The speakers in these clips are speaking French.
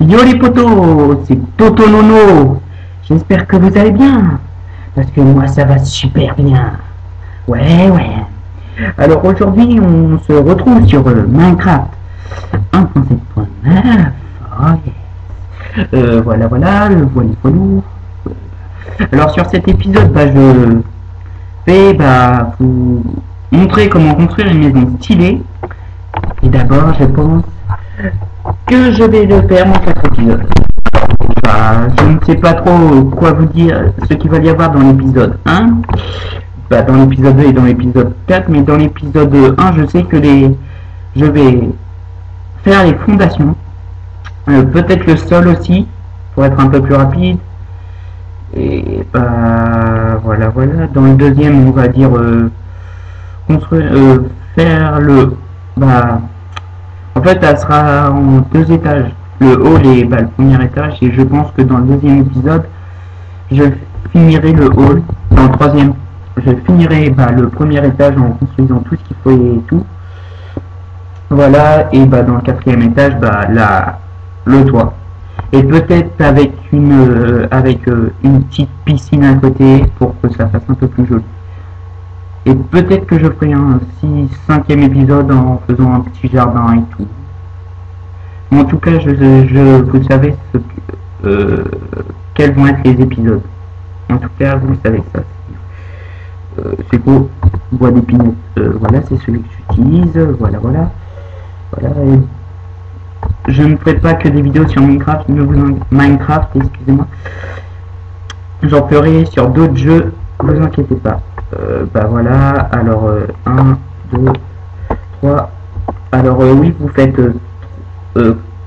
Yo les potos, c'est Toto Nono. J'espère que vous allez bien. Parce que moi ça va super bien. Ouais. Alors aujourd'hui on se retrouve sur Minecraft 1.7.9. Oh yes. Voilà, le voilou. Alors sur cet épisode, je vais vous montrer comment construire une maison stylée. Et d'abord je pense que je vais le faire en 4 épisodes. Je ne sais pas trop quoi vous dire, ce qu'il va y avoir dans l'épisode 1, dans l'épisode 2 et dans l'épisode 4, mais dans l'épisode 1, je sais que je vais faire les fondations, peut-être le sol aussi, pour être un peu plus rapide. Et voilà. Dans le deuxième, on va dire construire, faire le en fait, ça sera en 2 étages. Le hall et le premier étage. Et je pense que dans le deuxième épisode, je finirai le hall. Dans le troisième, je finirai le premier étage en construisant tout ce qu'il faut et tout. Voilà. Et dans le quatrième étage, le toit. Et peut-être avec une petite piscine à côté pour que ça fasse un peu plus joli. Et peut-être que je ferai un 5e épisode en faisant un petit jardin et tout. Mais en tout cas, vous savez quels vont être les épisodes. En tout cas, vous savez ça. C'est beau, bois d'épinette. Voilà, c'est celui que j'utilise. Voilà. Et je ne ferai pas que des vidéos sur Minecraft, excusez-moi. J'en ferai sur d'autres jeux, ne vous inquiétez pas. Voilà, alors 1, 2, 3. Alors oui, vous faites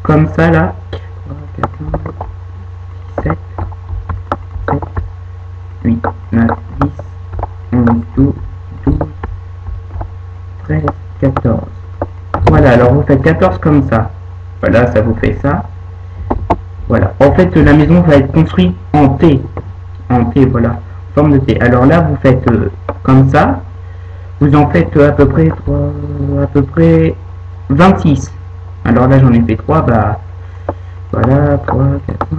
comme ça là. 3, 4, 5, 6, 7, 8, 9, 10, 11, 12, 13, 14. Voilà, alors vous faites 14 comme ça. Voilà, ça vous fait ça. Voilà. En fait, la maison va être construite en T. Voilà. Forme de T. Alors là, vous faites comme ça. Vous en faites à peu près 26. Alors là, j'en ai fait 3. Voilà, 3, 4, 5,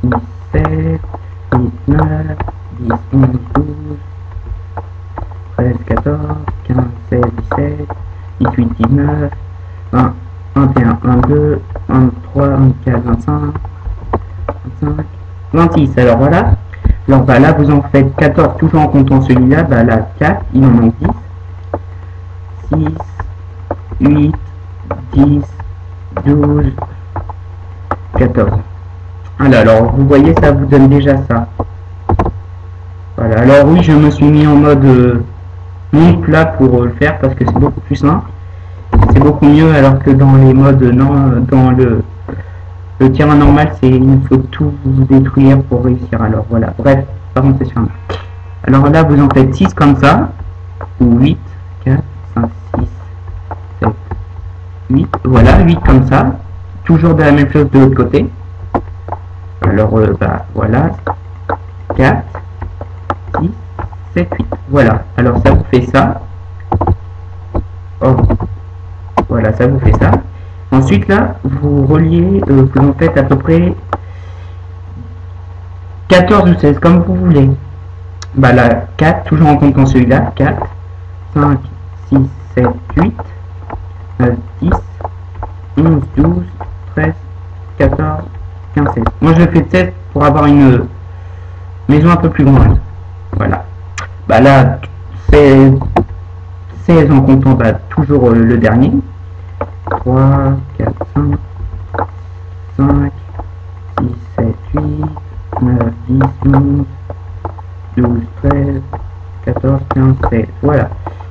6, 7, 8, 9, 10, 11, 12, 13, 14, 15, 16, 17, 18, 19, 20, 21, 22, 23, 24, 25, 26. Alors voilà. Alors là, vous en faites 14, toujours en comptant celui-là. Là, 4, il en manque 10. 6, 8, 10, 12, 14. Voilà, alors vous voyez, ça vous donne déjà ça. Voilà, alors oui, je me suis mis en mode monde plat pour le faire parce que c'est beaucoup plus simple. C'est beaucoup mieux, alors que dans les modes dans le terrain normal, il faut tout détruire pour réussir. Alors voilà, bref, par contre c'est sûr. Alors là, vous en faites 6 comme ça, ou 8, 4, 5, 6, 7, 8, voilà, 8 comme ça, toujours de la même chose de l'autre côté. Alors voilà, 4, 6, 7, 8, voilà, alors ça vous fait ça. Oh. Voilà, ça vous fait ça. Ensuite, là, vous reliez, vous en faites à peu près 14 ou 16, comme vous voulez. Là, 4, toujours en comptant celui-là. 4, 5, 6, 7, 8, 9, 10, 11, 12, 13, 14, 15, 16. Moi, je fais 16 pour avoir une maison un peu plus grande. Voilà. Là, c'est 16 en comptant toujours le dernier. 3, 4, 5, 5, 6, 7, 8, 9, 10, 11, 12, 13, 14, 15, 16. Voilà.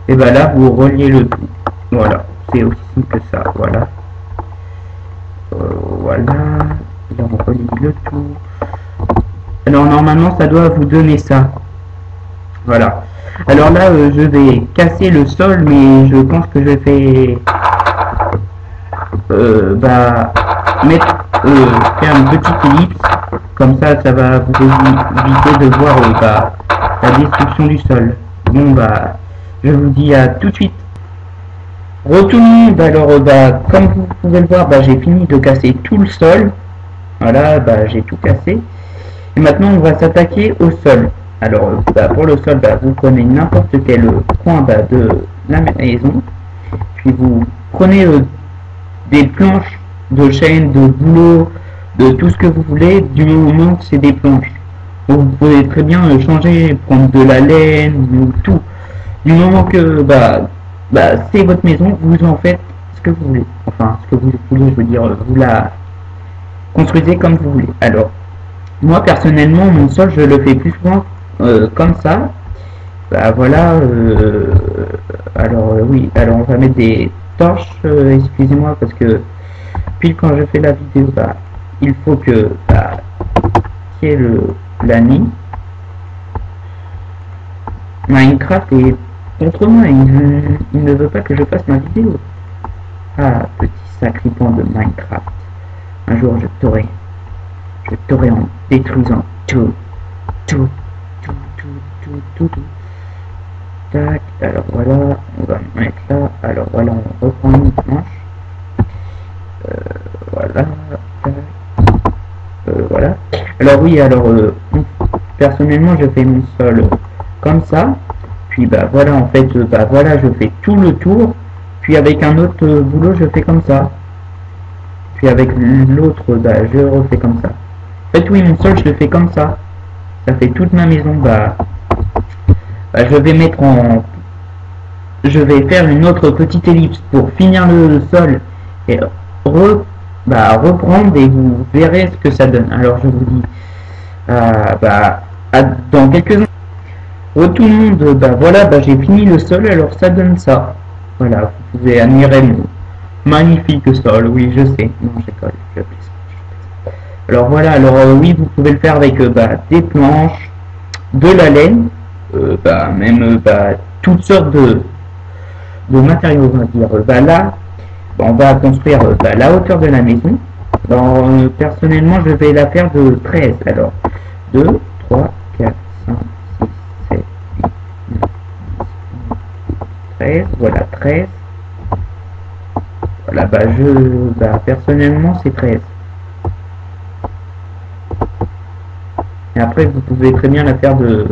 Et là, vous reliez le tout. Voilà. C'est aussi simple que ça. Voilà. Voilà. Là, on relie le tout. Alors, normalement, ça doit vous donner ça. Voilà. Alors là, je vais casser le sol, mais je pense que je vais faire une petite ellipse, comme ça va vous éviter de voir la destruction du sol. Bon bah, je vous dis à tout de suite. Retournons, alors bah, comme vous pouvez le voir, bah, j'ai fini de casser tout le sol. Voilà, bah, j'ai tout cassé. Et maintenant on va s'attaquer au sol. Alors bah, pour le sol, bah, vous prenez n'importe quel coin bah, de la maison. Puis vous prenez des planches de chaîne, de boulot, de tout ce que vous voulez, du moment que c'est des planches. Vous pouvez très bien changer, prendre de la laine ou tout. Du moment que bah, c'est votre maison, vous en faites ce que vous voulez. Enfin, ce que vous voulez, je veux dire, vous la construisez comme vous voulez. Alors, moi personnellement, mon sol, je le fais plus souvent comme ça. Bah voilà, alors oui, alors on va mettre des torches, excusez-moi, parce que pile quand je fais la vidéo, bah, il faut que qu'il y ait la nuit. Minecraft est contre moi, il ne veut pas que je fasse ma vidéo. Ah, petit sacripant de Minecraft. Un jour je t'aurai en détruisant tout. Tac, alors voilà, on va mettre là, alors voilà, on reprend une planche. Voilà, tac, voilà. Alors oui, alors personnellement je fais mon sol comme ça. Puis bah voilà, en fait, bah voilà, je fais tout le tour. Puis avec un autre boulot, je fais comme ça. Puis avec l'autre, bah je refais comme ça. En fait, oui, mon sol, je le fais comme ça. Ça fait toute ma maison, bah je vais mettre en... Je vais faire une autre petite ellipse pour finir le sol et reprendre et vous verrez ce que ça donne. Alors je vous dis, dans quelques instants. Oh tout le monde, bah voilà, bah j'ai fini le sol, alors ça donne ça. Voilà, vous pouvez admirer mon magnifique sol, oui je sais, non j'école, je plaisante. Alors voilà, alors oui vous pouvez le faire avec des planches, de la laine, même toutes sortes de matériaux on va dire. Là, on va construire la hauteur de la maison. Alors personnellement je vais la faire de 13, alors 2, 3, 4, 5, 13, voilà 13. Voilà, personnellement c'est 13. Et après vous pouvez très bien la faire de...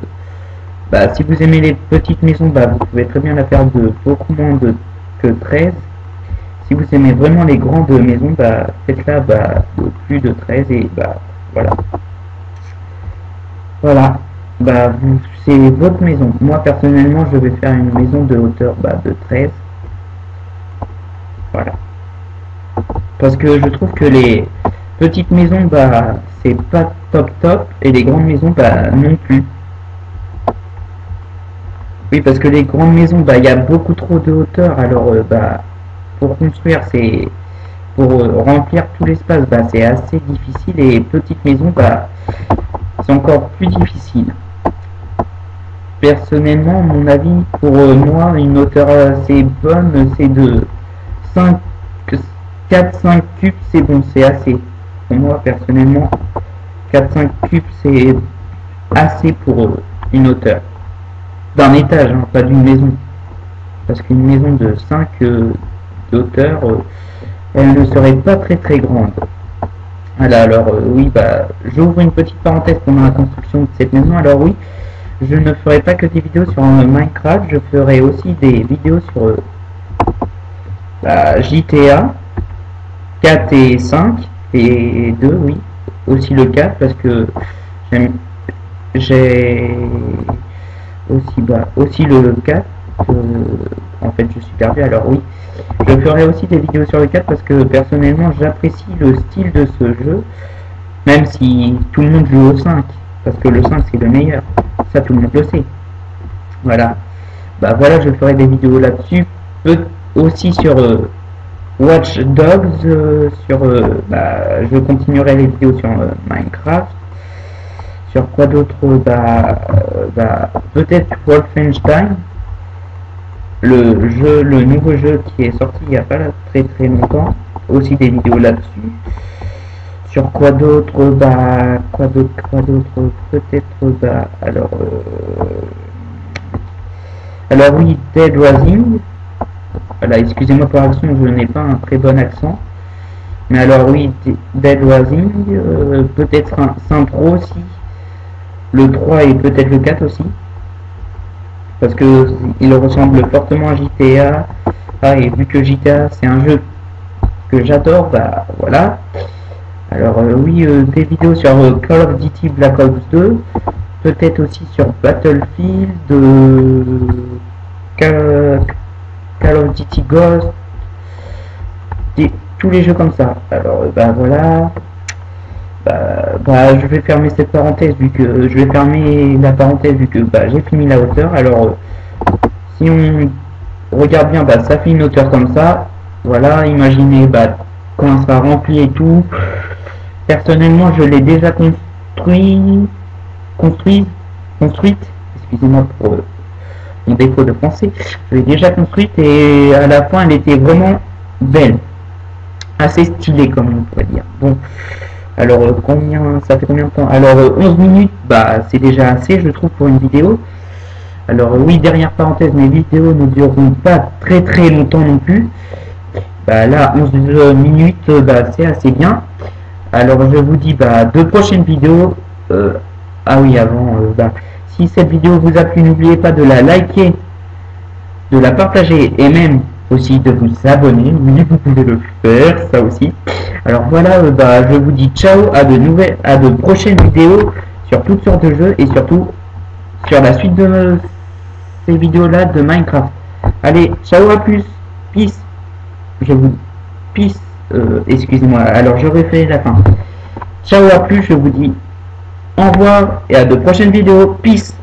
si vous aimez les petites maisons, vous pouvez très bien la faire de beaucoup moins que 13. Si vous aimez vraiment les grandes maisons, faites-la de plus de 13 et voilà. Voilà. C'est votre maison. Moi personnellement je vais faire une maison de hauteur de 13. Voilà. Parce que je trouve que les petites maisons c'est pas top et les grandes maisons non plus. Oui, parce que les grandes maisons il y a beaucoup trop de hauteur, alors pour construire pour remplir tout l'espace c'est assez difficile, et petites maisons c'est encore plus difficile. Personnellement, mon avis, pour moi, une hauteur assez bonne, c'est de 4-5 cubes, c'est bon, c'est assez. Pour moi, personnellement, 4-5 cubes, c'est assez pour une hauteur. D'un étage, hein, pas d'une maison. Parce qu'une maison de 5 hauteur, elle ne serait pas très grande. Voilà, alors oui, j'ouvre une petite parenthèse pendant la construction de cette maison. Alors oui, je ne ferai pas que des vidéos sur Minecraft, je ferai aussi des vidéos sur GTA 4 et 5 et 2, oui, aussi le 4 parce que j'ai aussi le 4, en fait je suis perdu, alors oui, je ferai aussi des vidéos sur le 4 parce que personnellement j'apprécie le style de ce jeu, même si tout le monde joue au 5, parce que le 5 c'est le meilleur, ça tout le monde le sait. Voilà, voilà, je ferai des vidéos là-dessus, aussi sur Watch Dogs, je continuerai les vidéos sur Minecraft. Sur quoi d'autre, peut-être Wolfenstein, le nouveau jeu qui est sorti il n'y a pas très longtemps, aussi des vidéos là-dessus. Sur quoi d'autre? Bah, quoi d'autre? Peut-être, bah, alors oui, Dead Rising. Voilà, excusez-moi pour l'accent, je n'ai pas un très bon accent. Mais alors oui, Dead Rising, peut-être un Saint Pro aussi. Le 3 et peut-être le 4 aussi. Parce que il ressemble fortement à GTA. Ah, et vu que GTA c'est un jeu que j'adore, bah voilà. Alors oui, des vidéos sur Call of Duty Black Ops 2, peut-être aussi sur Battlefield, Call of Duty Ghost, tous les jeux comme ça. Alors bah voilà, je vais fermer cette parenthèse vu que je vais fermer la parenthèse vu que bah, j'ai fini la hauteur. Alors si on regarde bien, bah ça fait une hauteur comme ça. Voilà, imaginez bah quand ça sera rempli et tout. Personnellement, je l'ai déjà construite, excusez-moi pour mon défaut de français, je l'ai déjà construite et à la fin, elle était vraiment belle, assez stylée comme on pourrait dire. Bon, alors ça fait combien de temps? Alors 11 minutes, bah c'est déjà assez, je trouve, pour une vidéo. Alors oui, dernière parenthèse, mes vidéos ne dureront pas très longtemps non plus. Bah là, 11 minutes, bah c'est assez bien. Alors je vous dis bah deux prochaines vidéos. Ah oui, avant, bah, si cette vidéo vous a plu, n'oubliez pas de la liker, de la partager et même aussi de vous abonner. Oui, vous pouvez le faire, ça aussi. Alors voilà, bah, je vous dis ciao à de prochaines vidéos sur toutes sortes de jeux et surtout sur la suite de ces vidéos là de Minecraft. Allez, ciao, à plus, peace. Je vous peace. Excusez-moi, alors je refais la fin. Ciao, à plus, je vous dis au revoir et à de prochaines vidéos. Peace.